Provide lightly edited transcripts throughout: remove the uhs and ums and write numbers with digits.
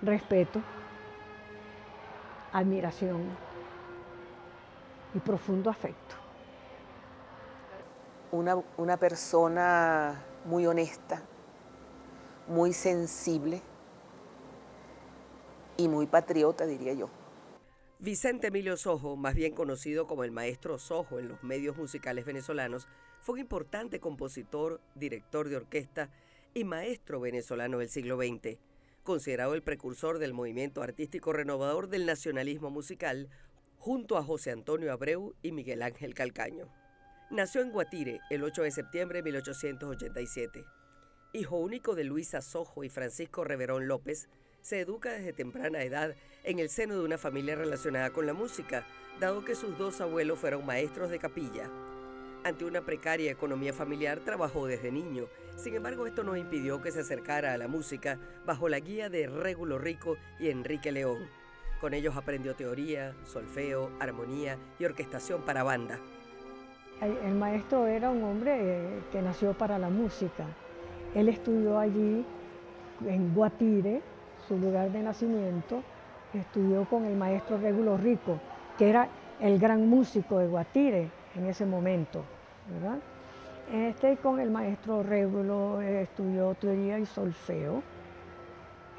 respeto, admiración y profundo afecto. Una persona muy honesta, muy sensible y muy patriota, diría yo. Vicente Emilio Sojo, más bien conocido como el maestro Sojo en los medios musicales venezolanos, fue un importante compositor, director de orquesta y maestro venezolano del siglo XX, considerado el precursor del movimiento artístico renovador del nacionalismo musical, junto a José Antonio Abreu y Miguel Ángel Calcaño. Nació en Guatire el 8 de septiembre de 1887. Hijo único de Luisa Sojo y Francisco Reverón López, se educa desde temprana edad en el seno de una familia relacionada con la música, dado que sus dos abuelos fueron maestros de capilla. Ante una precaria economía familiar, trabajó desde niño. Sin embargo, esto no impidió que se acercara a la música bajo la guía de Régulo Rico y Enrique León. Con ellos aprendió teoría, solfeo, armonía y orquestación para banda. El maestro era un hombre que nació para la música. Él estudió allí en Guatire, su lugar de nacimiento, estudió con el maestro Régulo Rico, que era el gran músico de Guatire en ese momento, ¿verdad? Con el maestro Régulo estudió teoría y solfeo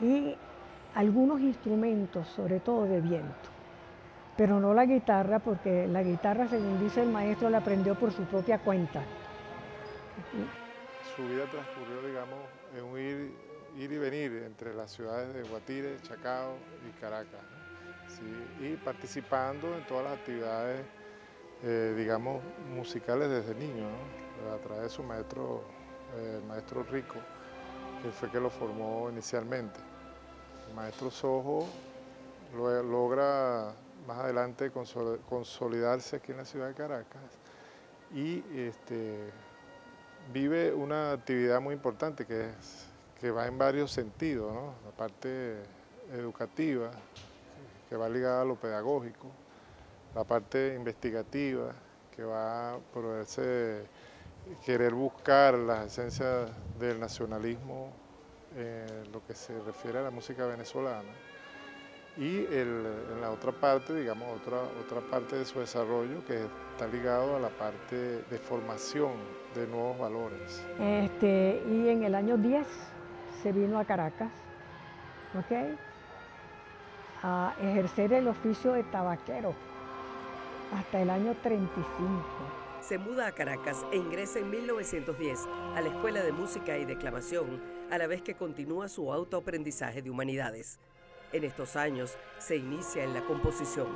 y algunos instrumentos, sobre todo de viento, pero no la guitarra, porque la guitarra, según dice el maestro, la aprendió por su propia cuenta. Su vida transcurrió, digamos, en un ir y venir entre las ciudades de Guatire, Chacao y Caracas, ¿no? Sí, y participando en todas las actividades, digamos, musicales desde niño, ¿no? A través de su maestro, el maestro Rico, que fue que lo formó inicialmente. El maestro Sojo logra más adelante consolidarse aquí en la ciudad de Caracas y vive una actividad muy importante que va en varios sentidos, ¿no? La parte educativa, que va ligada a lo pedagógico, la parte investigativa, que va por querer buscar las esencias del nacionalismo en lo que se refiere a la música venezolana. Y en la otra parte, digamos, otra parte de su desarrollo que está ligado a la parte de formación de nuevos valores. Y en el año 10 se vino a Caracas, ¿ok?, a ejercer el oficio de tabaquero hasta el año 35. Se muda a Caracas e ingresa en 1910 a la Escuela de Música y Declamación, a la vez que continúa su autoaprendizaje de humanidades. En estos años se inicia en la composición.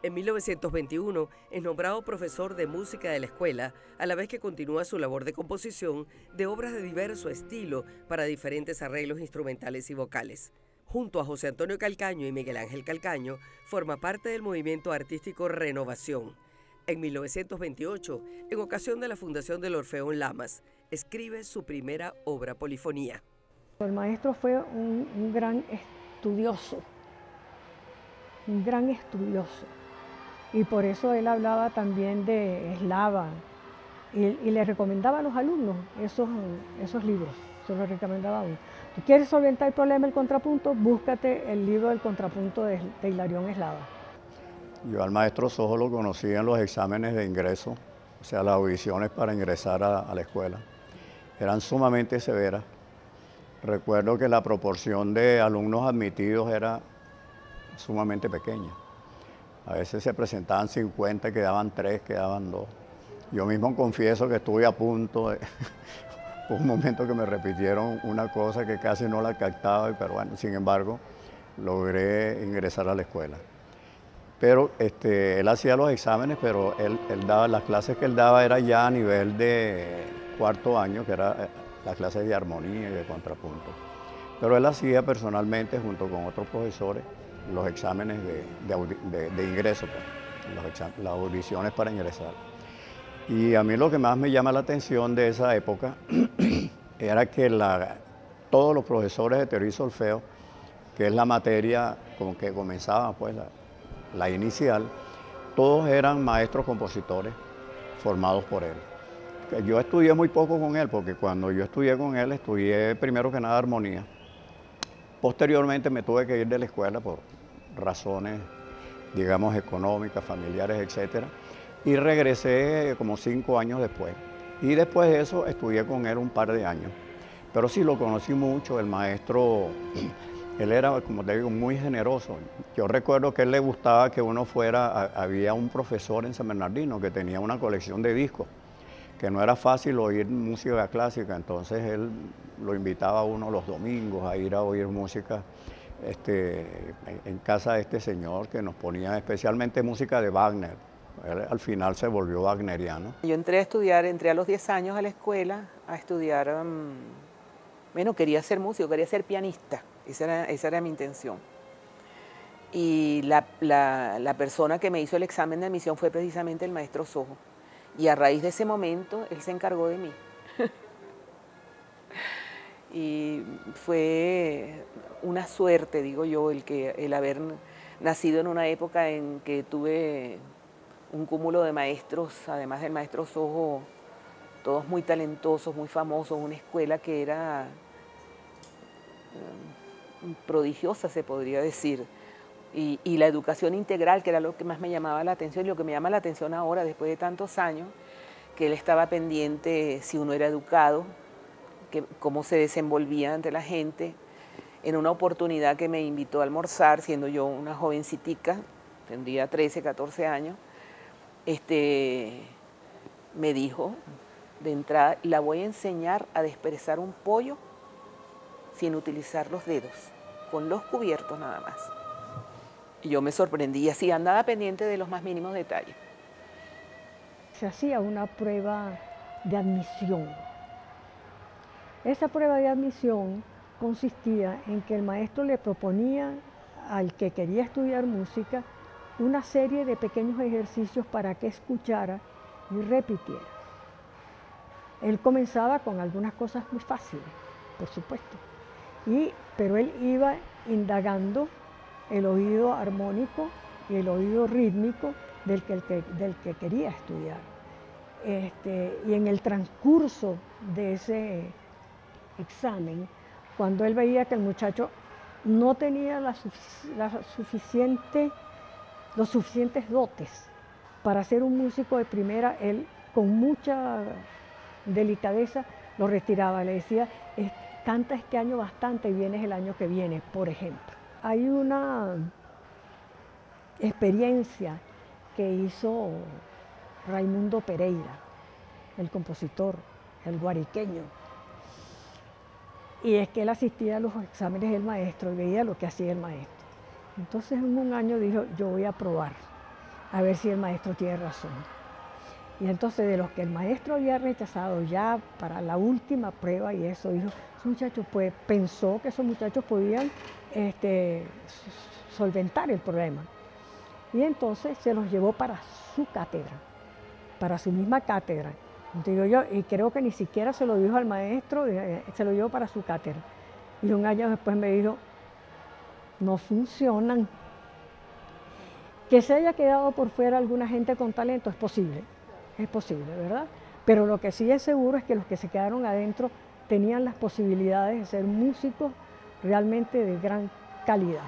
En 1921 es nombrado profesor de música de la escuela, a la vez que continúa su labor de composición de obras de diverso estilo para diferentes arreglos instrumentales y vocales. Junto a José Antonio Calcaño y Miguel Ángel Calcaño, forma parte del movimiento artístico Renovación. En 1928, en ocasión de la fundación del Orfeón Lamas, escribe su primera obra polifonía. El maestro fue un gran estudioso, y por eso él hablaba también de eslava y le recomendaba a los alumnos esos libros, se los recomendaba a uno. ¿Tú quieres solventar el problema del contrapunto? Búscate el libro del contrapunto de Hilarión Eslava. Yo al maestro Sojo lo conocí en los exámenes de ingreso, o sea, las audiciones para ingresar a la escuela. Eran sumamente severas. Recuerdo que la proporción de alumnos admitidos era sumamente pequeña. A veces se presentaban 50, quedaban 3, quedaban 2. Yo mismo confieso que estuve a punto de... Hubo un momento que me repitieron una cosa que casi no la captaba, pero bueno, sin embargo, logré ingresar a la escuela. Pero él hacía los exámenes, pero él daba, las clases que él daba era ya a nivel de cuarto año, que era las clases de armonía y de contrapunto. Pero él hacía personalmente, junto con otros profesores, los exámenes de ingreso, pues, las audiciones para ingresar. Y a mí lo que más me llama la atención de esa época era que todos los profesores de teoría y solfeo, que es la materia con que comenzaba pues, la inicial, todos eran maestros compositores formados por él. Yo estudié muy poco con él, porque cuando yo estudié con él, estudié primero que nada armonía. Posteriormente me tuve que ir de la escuela por razones, digamos, económicas, familiares, etcétera, y regresé como 5 años después. Y después de eso estudié con él un par de años. Pero sí lo conocí mucho, el maestro, él era, como te digo, muy generoso. Yo recuerdo que a él le gustaba que uno fuera, había un profesor en San Bernardino que tenía una colección de discos, que no era fácil oír música clásica, entonces él lo invitaba a uno los domingos a ir a oír música en casa de este señor que nos ponía especialmente música de Wagner. Él al final se volvió wagneriano. Yo entré a los 10 años a la escuela a estudiar, bueno, quería ser músico, quería ser pianista, esa era mi intención. Y la persona que me hizo el examen de admisión fue precisamente el maestro Sojo. Y a raíz de ese momento, él se encargó de mí. Y fue una suerte, digo yo, el haber nacido en una época en que tuve un cúmulo de maestros, además del maestro Sojo, todos muy talentosos, muy famosos, una escuela que era prodigiosa, se podría decir. Y la educación integral, que era lo que más me llamaba la atención, y lo que me llama la atención ahora, después de tantos años, que él estaba pendiente si uno era educado, cómo se desenvolvía ante la gente. En una oportunidad que me invitó a almorzar, siendo yo una jovencitica, tendría 13, 14 años, me dijo de entrada: la voy a enseñar a desperezar un pollo sin utilizar los dedos, con los cubiertos nada más. Y yo me sorprendí, y así andaba pendiente de los más mínimos detalles. Se hacía una prueba de admisión. Esa prueba de admisión consistía en que el maestro le proponía al que quería estudiar música una serie de pequeños ejercicios para que escuchara y repitiera. Él comenzaba con algunas cosas muy fáciles, por supuesto, pero él iba indagando el oído armónico y el oído rítmico del que quería estudiar. Y en el transcurso de ese examen, cuando él veía que el muchacho no tenía los suficientes dotes para ser un músico de primera, él con mucha delicadeza lo retiraba, le decía: canta este año bastante y vienes el año que viene, por ejemplo. Hay una experiencia que hizo Raimundo Pereira, el compositor, el guariqueño, y es que él asistía a los exámenes del maestro y veía lo que hacía el maestro. Entonces en un año dijo: yo voy a probar, a ver si el maestro tiene razón. Y entonces, de los que el maestro había rechazado ya para la última prueba y eso, dijo: esos muchachos, pues pensó que esos muchachos podían solventar el problema. Y entonces se los llevó para su cátedra, para su misma cátedra. Digo yo, y creo que ni siquiera se lo dijo al maestro, se lo llevó para su cátedra. Y un año después me dijo: no funcionan. Que se haya quedado por fuera alguna gente con talento es posible, ¿verdad? Pero lo que sí es seguro es que los que se quedaron adentro tenían las posibilidades de ser músicos realmente de gran calidad.